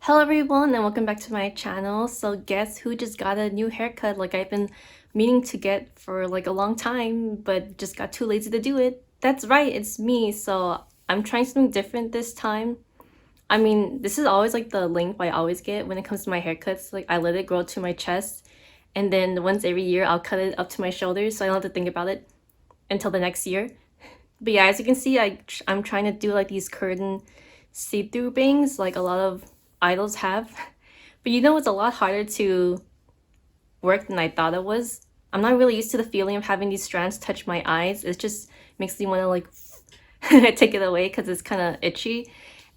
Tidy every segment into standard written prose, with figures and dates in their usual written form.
Hello everyone and welcome back to my channel. So guess who just got a new haircut? Like I've been meaning to get for like a long time but just got too lazy to do it. That's right, it's me. So I'm trying something different this time. I mean, this is always like the length I always get when it comes to my haircuts. Like I let it grow to my chest and then once every year I'll cut it up to my shoulders so I don't have to think about it until the next year. But yeah, as you can see, I'm trying to do like these curtain see-through bangs like a lot of idols have. But you know, it's a lot harder to work than I thought it was. I'm not really used to the feeling of having these strands touch my eyes. It just makes me want to like take it away because it's kind of itchy.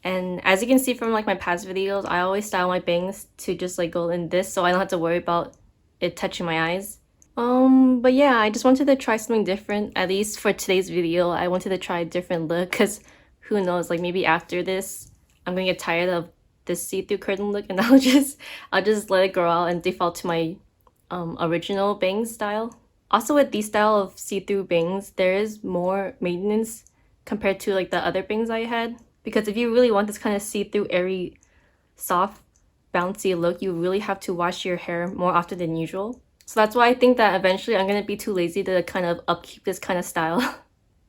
And as you can see from like my past videos, I always style my bangs to just like go in this so I don't have to worry about it touching my eyes. But yeah, I just wanted to try something different. At least for today's video, I wanted to try a different look because who knows, like maybe after this, I'm gonna get tired of this see-through curtain look and I'll just let it grow out and default to my original bang style. Also with these style of see-through bangs, there is more maintenance compared to like the other bangs I had. Because if you really want this kind of see-through, airy, soft, bouncy look, you really have to wash your hair more often than usual. So that's why I think that eventually I'm gonna be too lazy to kind of upkeep this kind of style.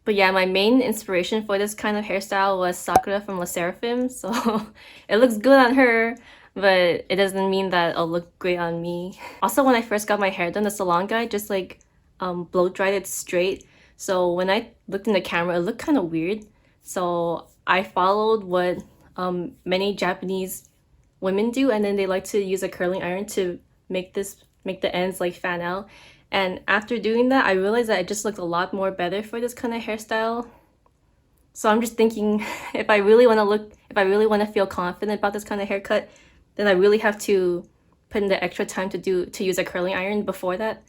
But yeah, my main inspiration for this kind of hairstyle was Sakura from Le Sserafim, so it looks good on her, but it doesn't mean that it'll look great on me. Also, when I first got my hair done, the salon guy just like blow dried it straight, so when I looked in the camera, it looked kind of weird. So I followed what many Japanese women do, and then they like to use a curling iron to make the ends like fan out. And after doing that, I realized that it just looked a lot more better for this kind of hairstyle. So I'm just thinking if I really want to feel confident about this kind of haircut, then I really have to put in the extra time to use a curling iron before that.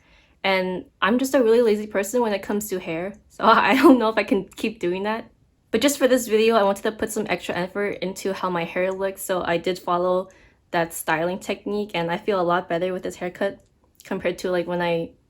And I'm just a really lazy person when it comes to hair, so I don't know if I can keep doing that. But just for this video, I wanted to put some extra effort into how my hair looks, so I did follow that styling technique and I feel a lot better with this haircut compared to like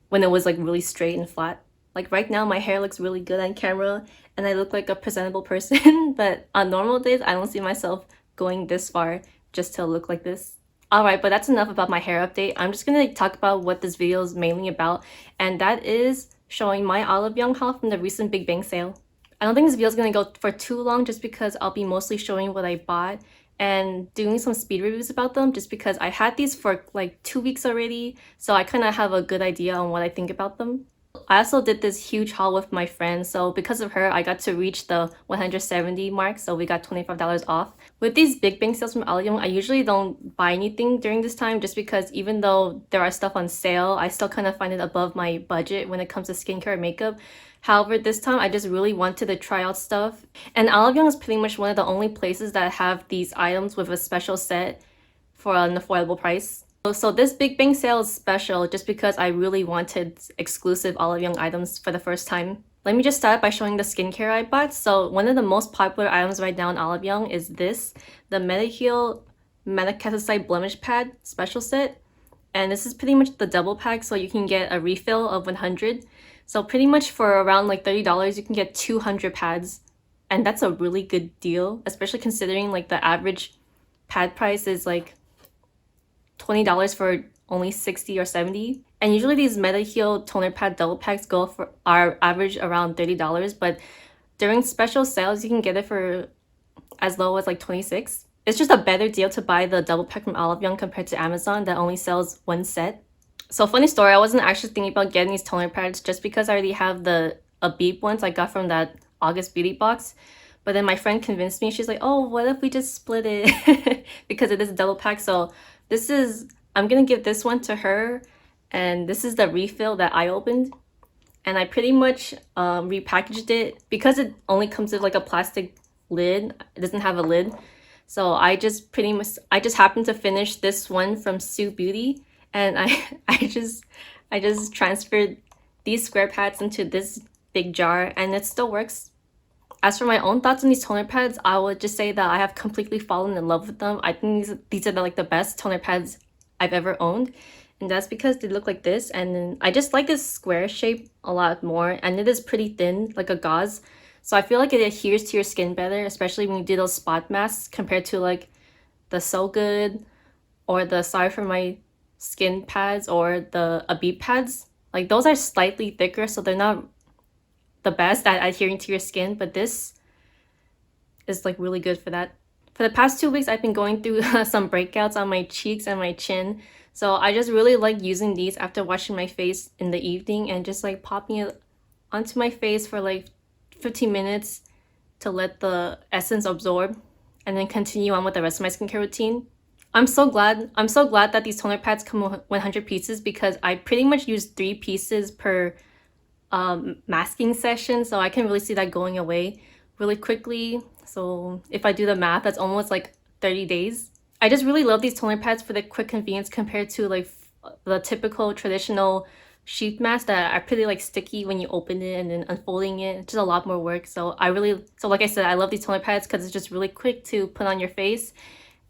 when it was like really straight and flat. Like right now my hair looks really good on camera and I look like a presentable person, but on normal days I don't see myself going this far just to look like this. Alright, but that's enough about my hair update. I'm just gonna talk about what this video is mainly about, and that is showing my olive young haul from the recent Big Bang sale. I don't think this video is gonna go for too long just because I'll be mostly showing what I bought and doing some speed reviews about them just because I had these for like 2 weeks already, so I kind of have a good idea on what I think about them. I also did this huge haul with my friend, so because of her I got to reach the 170 mark, so we got $25 off. With these Big Bang sales from Allium, I usually don't buy anything during this time just because even though there are stuff on sale, I still kind of find it above my budget when it comes to skincare and makeup. However, this time I just really wanted to try out stuff, and Allium is pretty much one of the only places that have these items with a special set for an affordable price. So this Big Bang sale is special just because I really wanted exclusive Olive Young items for the first time. Let me just start by showing the skincare I bought. So one of the most popular items right now in Olive Young is this, the Mediheal Madecassoside Blemish Pad special set. And this is pretty much the double pack, so you can get a refill of 100. So pretty much for around like $30, you can get 200 pads. And that's a really good deal, especially considering like the average pad price is like $20 for only 60 or 70. And usually these Mediheal toner pad double packs are average around $30, but during special sales you can get it for as low as like 26. It's just a better deal to buy the double pack from Olive Young compared to Amazon that only sells one set. So funny story, I wasn't actually thinking about getting these toner pads just because I already have the beep ones I got from that August beauty box. But then my friend convinced me. She's like, oh, what if we just split it? Because it is a double pack. So I'm gonna give this one to her, and this is the refill that I opened. And I pretty much repackaged it because it only comes with like a plastic lid. It doesn't have a lid. So I just happened to finish this one from Sue Beauty, and I just transferred these square pads into this big jar, and it still works. As for my own thoughts on these toner pads, I would just say that I have completely fallen in love with them. I think these are like the best toner pads I've ever owned, and that's because they look like this, and then I just like this square shape a lot more, and it is pretty thin, like a gauze. So I feel like it adheres to your skin better, especially when you do those spot masks compared to like the So Good or the Sorry for My Skin pads or the Abib pads. Like those are slightly thicker, so they're not the best at adhering to your skin, but this is like really good for that. For the past 2 weeks, I've been going through some breakouts on my cheeks and my chin. So I just really like using these after washing my face in the evening and just like popping it onto my face for like 15 minutes to let the essence absorb and then continue on with the rest of my skincare routine. I'm so glad that these toner pads come with 100 pieces because I pretty much use 3 pieces per masking session, so I can really see that going away really quickly. So if I do the math, that's almost like 30 days. I just really love these toner pads for the quick convenience compared to like the typical traditional sheet mask that are pretty like sticky when you open it and then unfolding it. It's just a lot more work. So like I said, I love these toner pads because it's just really quick to put on your face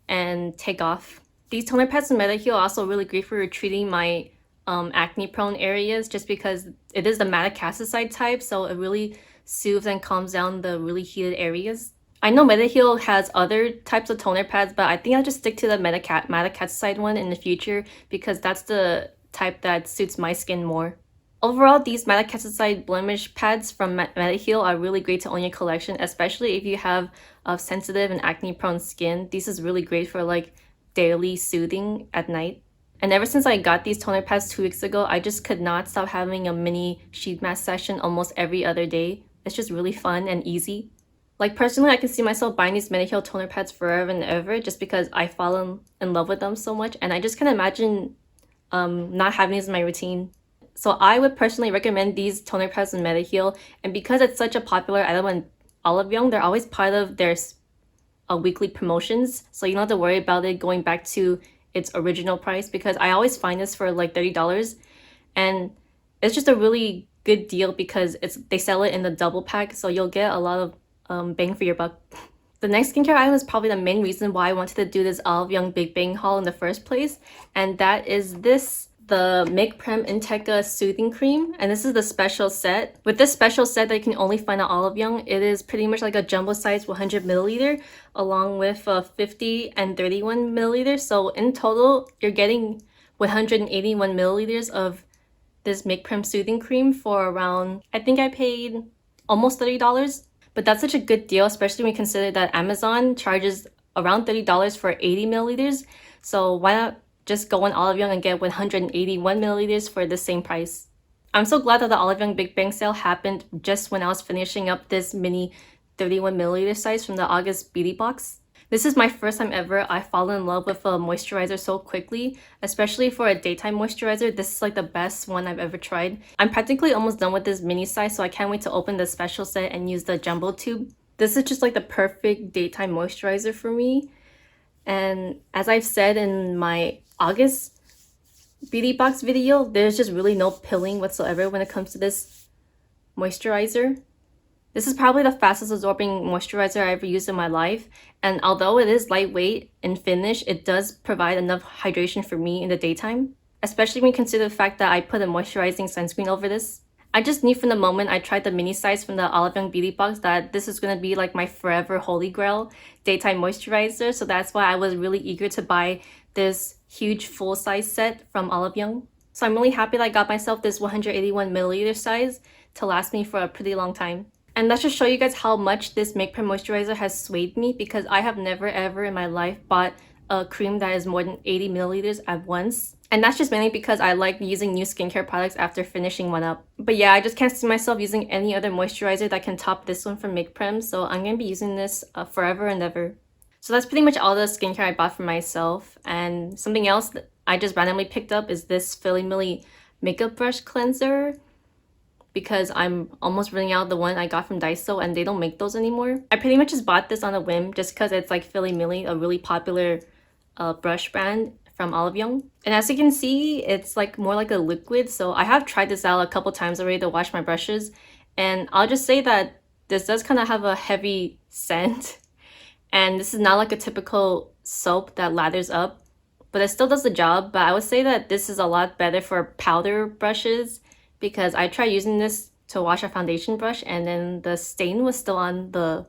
and take off. These toner pads in Mediheal are also really great for treating my acne prone areas just because it is the Madecassoside type, so it really soothes and calms down the really heated areas. I know Mediheal has other types of toner pads, but I think I'll just stick to the Madecassoside one in the future because that's the type that suits my skin more. Overall, these Madecassoside blemish pads from Mediheal are really great to own your collection, especially if you have sensitive and acne prone skin. This is really great for like daily soothing at night. And ever since I got these toner pads 2 weeks ago, I just could not stop having a mini sheet mask session almost every other day. It's just really fun and easy. Like personally, I can see myself buying these Mediheal toner pads forever and ever just because I fall in love with them so much. And I just can't imagine not having these in my routine. So I would personally recommend these toner pads in Mediheal. And because it's such a popular item in Olive Young, they're always part of their weekly promotions. So you don't have to worry about it going back to its original price because I always find this for like $30 and it's just a really good deal because they sell it in the double pack, so you'll get a lot of bang for your buck. The next skincare item is probably the main reason why I wanted to do this Olive Young Big Bang haul in the first place, and that is the Makeprem Inteca Soothing Cream, and this is the special set. With this special set that you can only find at Olive Young, it is pretty much like a jumbo size 100 milliliter along with 50 and 31 milliliters. So in total, you're getting 181 milliliters of this Makeprem Soothing Cream for around, I think I paid almost $30. But that's such a good deal, especially when you consider that Amazon charges around $30 for 80 milliliters. So why not just go on Olive Young and get 181 milliliters for the same price? I'm so glad that the Olive Young Big Bang sale happened just when I was finishing up this mini 31 milliliter size from the August beauty box. This is my first time ever I fall in love with a moisturizer so quickly, especially for a daytime moisturizer. This is like the best one I've ever tried. I'm practically almost done with this mini size, so I can't wait to open the special set and use the jumbo tube. This is just like the perfect daytime moisturizer for me. And as I've said in my August beauty box video, there's just really no pilling whatsoever when it comes to this moisturizer. This is probably the fastest absorbing moisturizer I ever used in my life, and although it is lightweight and finish, it does provide enough hydration for me in the daytime, especially when you consider the fact that I put a moisturizing sunscreen over this. I just knew from the moment I tried the mini size from the Olive Young beauty box that this is going to be like my forever holy grail daytime moisturizer, so that's why I was really eager to buy this huge full size set from Olive Young. So I'm really happy that I got myself this 181 milliliter size to last me for a pretty long time. And let's just show you guys how much this Makeprem moisturizer has swayed me because I have never ever in my life bought a cream that is more than 80 milliliters at once. And that's just mainly because I like using new skincare products after finishing one up. But yeah, I just can't see myself using any other moisturizer that can top this one from Makeprem, so I'm going to be using this forever and ever. So that's pretty much all the skincare I bought for myself. And something else that I just randomly picked up is this Fillimilli makeup brush cleanser, because I'm almost running out of the one I got from Daiso and they don't make those anymore. I pretty much just bought this on a whim just because it's like Fillimilli, a really popular brush brand from Olive Young. And as you can see, it's like more like a liquid, so I have tried this out a couple times already to wash my brushes, and I'll just say that this does kind of have a heavy scent, and this is not like a typical soap that lathers up, but it still does the job. But I would say that this is a lot better for powder brushes because I tried using this to wash a foundation brush and then the stain was still on the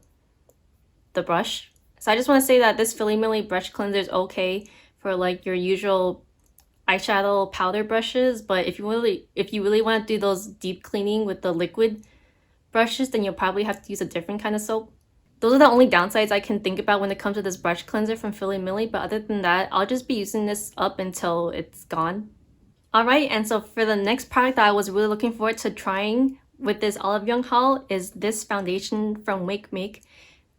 brush. So I just want to say that this Fillimilli brush cleanser is okay for like your usual eyeshadow powder brushes, but if you really want to do those deep cleaning with the liquid brushes, then you'll probably have to use a different kind of soap. Those are the only downsides I can think about when it comes to this brush cleanser from Fillimilli, but other than that, I'll just be using this up until it's gone. Alright, and so for the next product that I was really looking forward to trying with this Olive Young haul is this foundation from Wakemake.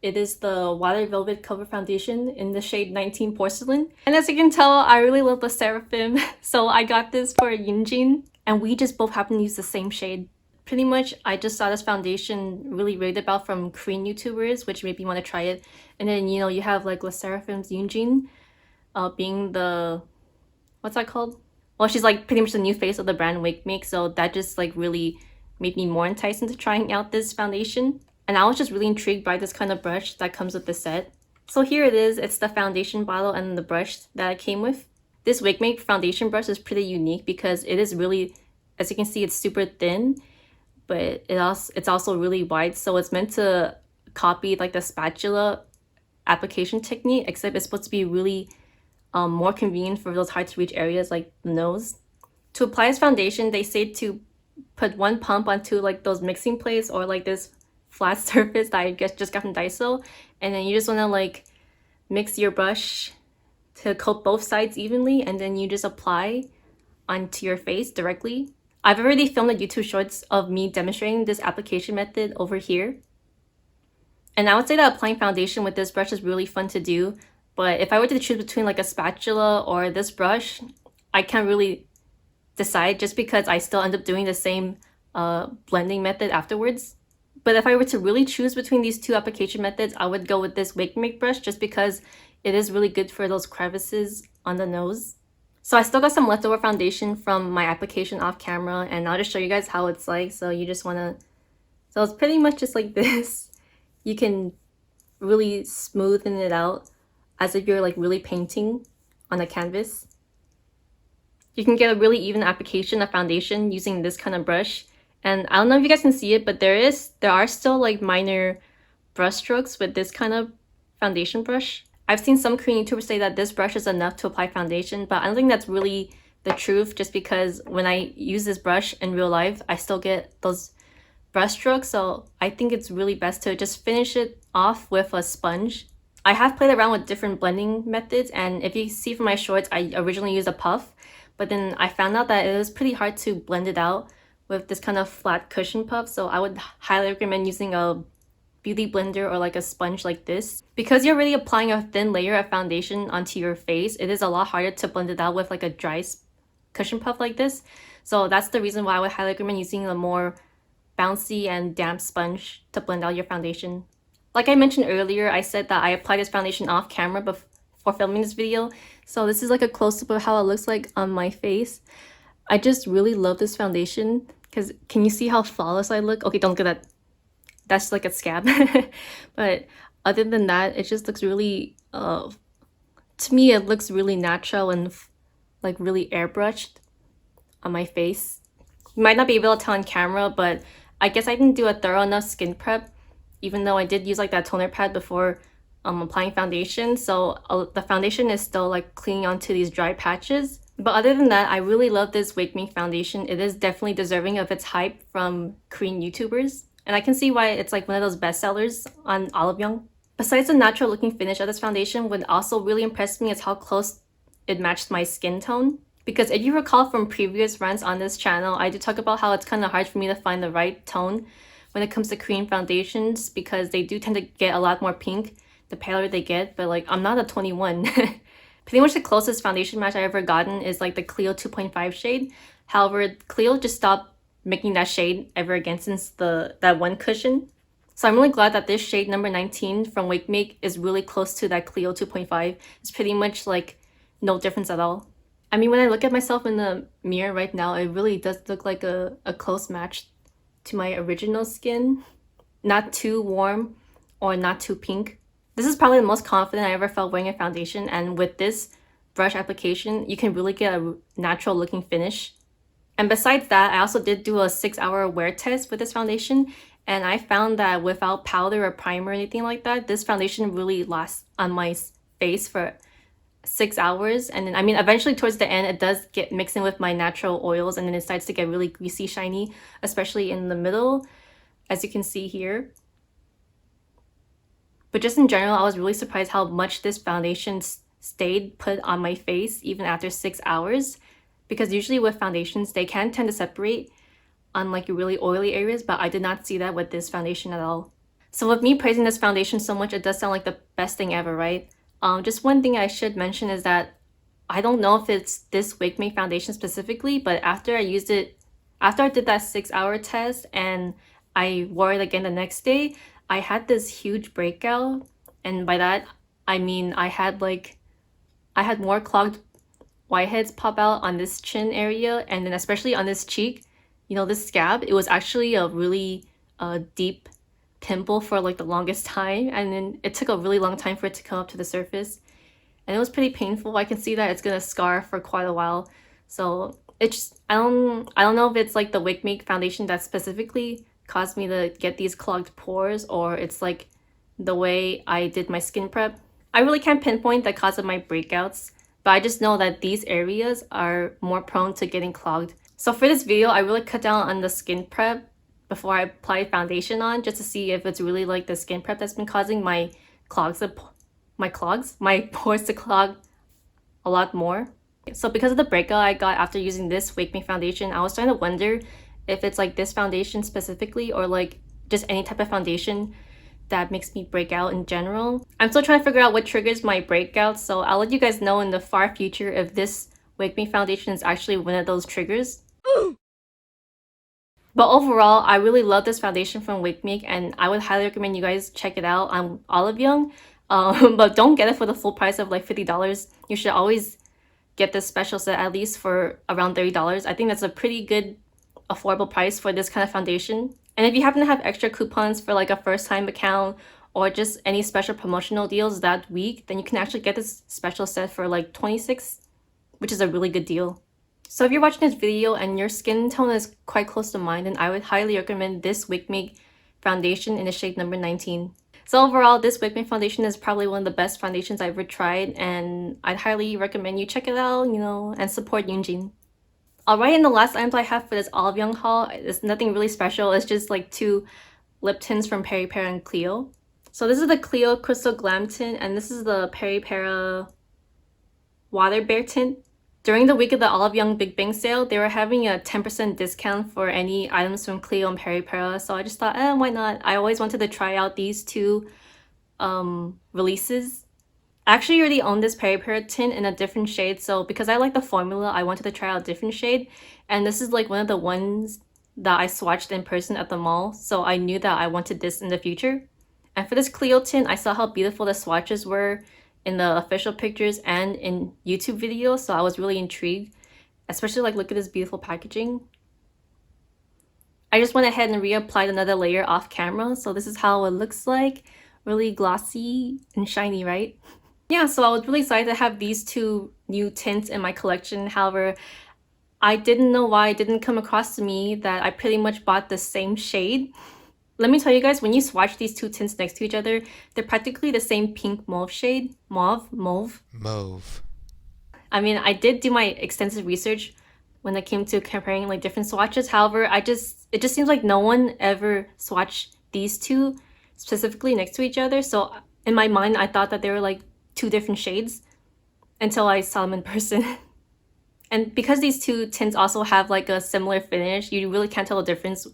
It is the Water Velvet Cover Foundation in the shade 19 Porcelain. And as you can tell, I really love the Seraphim, so I got this for Yunjin, and we just both happen to use the same shade. Pretty much, I just saw this foundation really raved about from Korean YouTubers, which made me want to try it. And then, you know, you have like Le Seraphim's Yunjin being the... what's that called? Well, she's like pretty much the new face of the brand Wakemake, so that just like really made me more enticed into trying out this foundation. And I was just really intrigued by this kind of brush that comes with the set. So here it is, it's the foundation bottle and the brush that it came with. This Wakemake foundation brush is pretty unique because it is really, as you can see, it's super thin, but it's also really wide, so it's meant to copy like the spatula application technique, except it's supposed to be really more convenient for those hard to reach areas like the nose. To apply this foundation, they say to put one pump onto like those mixing plates or like this flat surface that I guess just got from Daiso, and then you just want to like mix your brush to coat both sides evenly, and then you just apply onto your face directly. I've already filmed a YouTube shorts of me demonstrating this application method over here. And I would say that applying foundation with this brush is really fun to do, but if I were to choose between like a spatula or this brush, I can't really decide just because I still end up doing the same blending method afterwards. But if I were to really choose between these two application methods, I would go with this Wakemake brush just because it is really good for those crevices on the nose. So I still got some leftover foundation from my application off camera, and I'll just show you guys how it's like. So you just want to... so it's pretty much just like this. You can really smoothen it out as if you're like really painting on a canvas. You can get a really even application of foundation using this kind of brush. And I don't know if you guys can see it, but there are still like minor brush strokes with this kind of foundation brush. I've seen some Korean YouTubers say that this brush is enough to apply foundation, but I don't think that's really the truth, just because when I use this brush in real life, I still get those brush strokes. So I think it's really best to just finish it off with a sponge. I have played around with different blending methods, and if you see from my shorts, I originally used a puff, but then I found out that it was pretty hard to blend it out with this kind of flat cushion puff. So I would highly recommend using a beauty blender or like a sponge like this. Because you're really applying a thin layer of foundation onto your face, it is a lot harder to blend it out with like a dry cushion puff like this. So that's the reason why I would highly recommend using a more bouncy and damp sponge to blend out your foundation. Like I mentioned earlier, I said that I applied this foundation off camera before filming this video. So this is like a close-up of how it looks like on my face. I just really love this foundation because can you see how flawless I look? Okay, don't look at that. That's like a scab. But other than that, it just looks really, to me, it looks really natural and like really airbrushed on my face. You might not be able to tell on camera, but I guess I didn't do a thorough enough skin prep, even though I did use like that toner pad before applying foundation. So the foundation is still like clinging onto these dry patches. But other than that, I really love this Wakemake foundation. It is definitely deserving of its hype from Korean YouTubers. And I can see why it's like one of those bestsellers on Olive Young. Besides the natural looking finish of this foundation, what also really impressed me is how close it matched my skin tone. Because if you recall from previous runs on this channel, I did talk about how it's kind of hard for me to find the right tone when it comes to Korean foundations, because they do tend to get a lot more pink the paler they get, but like I'm not a 21. Pretty much the closest foundation match I've ever gotten is like the Clio 2.5 shade. However, Clio just stopped making that shade ever again since that one cushion. So I'm really glad that this shade number 19 from Wakemake is really close to that Clio 2.5. It's pretty much like no difference at all. I mean, when I look at myself in the mirror right now, it really does look like a close match to my original skin. Not too warm or not too pink. This is probably the most confident I ever felt wearing a foundation, and with this brush application, you can really get a natural looking finish. And besides that, I also did do a 6-hour wear test with this foundation, And I found that without powder or primer or anything like that, this foundation really lasts on my face for 6 hours. And then, I mean, eventually towards the end, it does get mixed in with my natural oils, and then it starts to get really greasy, shiny, especially in the middle, as you can see here. But just in general, I was really surprised how much this foundation stayed put on my face even after 6 hours. Because usually with foundations, they can tend to separate on like really oily areas, but I did not see that with this foundation at all. So with me praising this foundation so much, it does sound like the best thing ever, right? Just one thing I should mention is that I don't know if it's this Wakemake foundation specifically, but after I used it, after I did that 6 hour test and I wore it again the next day, I had this huge breakout. And by that, I mean I had more clogged whiteheads pop out on this chin area, and then especially on this cheek, you know, this scab. It was actually a really deep pimple for like the longest time, and then it took a really long time for it to come up to the surface, and it was pretty painful. I can see that it's gonna scar for quite a while. So it's just, I don't know if it's like the Wakemake foundation that specifically caused me to get these clogged pores, or it's like the way I did my skin prep. I really can't pinpoint the cause of my breakouts, but I just know that these areas are more prone to getting clogged. So for this video, I really cut down on the skin prep before I apply foundation on, just to see if it's really like the skin prep that's been causing my my pores to clog a lot more. So because of the breakout I got after using this Wakemake foundation, I was starting to wonder if it's like this foundation specifically, or like just any type of foundation that makes me break out in general. I'm still trying to figure out what triggers my breakouts, so I'll let you guys know in the far future if this Wakemake foundation is actually one of those triggers. But overall, I really love this foundation from Wakemake, and I would highly recommend you guys check it out. I'm Olive Young, but don't get it for the full price of like $50. You should always get this special set at least for around $30. I think that's a pretty good affordable price for this kind of foundation. And if you happen to have extra coupons for like a first time account or just any special promotional deals that week, then you can actually get this special set for like $26, which is a really good deal. So if you're watching this video and your skin tone is quite close to mine, then I would highly recommend this Wakemake foundation in the shade number 19. So overall, this Wakemake foundation is probably one of the best foundations I've ever tried, and I'd highly recommend you check it out, you know, and support Yoonjin. Alright, and the last items I have for this Olive Young haul is nothing really special. It's just like 2 lip tints from Peripera+Clio. So this is the Clio Crystal Glam Tint, and this is the Peripera Water Bear Tint. During the week of the Olive Young Big Bang sale, they were having a 10% discount for any items from Clio and Peripera, so I just thought, why not? I always wanted to try out these 2 releases. I actually already own this Peripera tint in a different shade, so because I like the formula, I wanted to try out a different shade, and this is like one of the ones that I swatched in person at the mall, so I knew that I wanted this in the future. And for this Clio tint, I saw how beautiful the swatches were in the official pictures and in YouTube videos, so I was really intrigued, especially like look at this beautiful packaging. I just went ahead and reapplied another layer off camera, so this is how it looks like. Really glossy and shiny, right? Yeah, so I was really excited to have these 2 new tints in my collection. However, I didn't know why it didn't come across to me that I pretty much bought the same shade. Let me tell you guys, when you swatch these 2 tints next to each other, they're practically the same pink mauve shade. Mauve. I mean, I did do my extensive research when it came to comparing like different swatches. However, it just seems like no one ever swatched these 2 specifically next to each other. So in my mind, I thought that they were like 2 different shades until I saw them in person. And because these 2 tints also have like a similar finish, you really can't tell the difference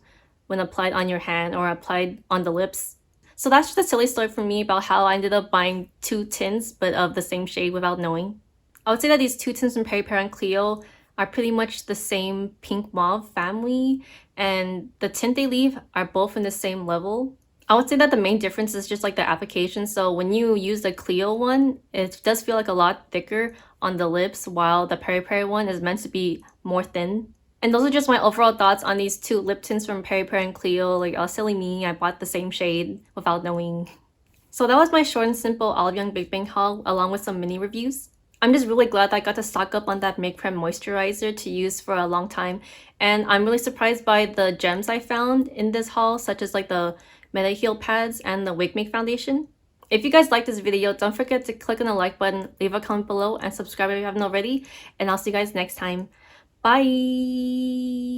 when applied on your hand or applied on the lips. So that's just a silly story for me about how I ended up buying 2 tints but of the same shade without knowing. I would say that these 2 tints from Peripera+Clio are pretty much the same pink mauve family, and the tint they leave are both in the same level. I would say that the main difference is just like the application. So when you use the Clio one, it does feel like a lot thicker on the lips, while the Peripera one is meant to be more thin. And those are just my overall thoughts on these 2 lip tints from Peripera+Clio. Like, oh, silly me, I bought the same shade without knowing. So that was my short and simple Olive Young Big Bang haul, along with some mini reviews. I'm just really glad that I got to stock up on that Makeprem moisturizer to use for a long time. And I'm really surprised by the gems I found in this haul, such as like the Mediheal pads and the Wakemake foundation. If you guys like this video, don't forget to click on the like button, leave a comment below, and subscribe if you haven't already. And I'll see you guys next time. Bye!